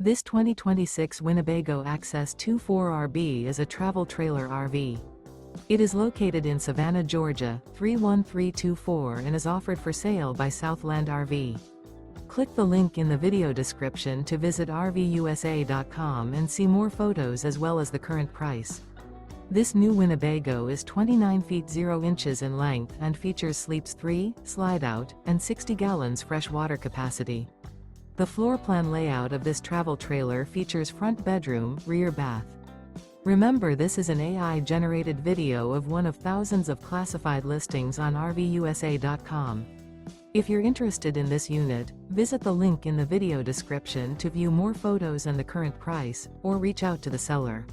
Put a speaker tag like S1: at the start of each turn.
S1: This 2026 Winnebago Access 24RB is a travel trailer RV. It is located in Savannah, Georgia, 31324 and is offered for sale by Southland RV. Click the link in the video description to visit RVUSA.com and see more photos as well as the current price. This new Winnebago is 29 feet 0 inches in length and features sleeps 3, slide-out, and 60 gallons fresh water capacity. The floor plan layout of this travel trailer features front bedroom, rear bath. Remember, this is an AI-generated video of one of thousands of classified listings on RVUSA.com. If you're interested in this unit, visit the link in the video description to view more photos and the current price, or reach out to the seller.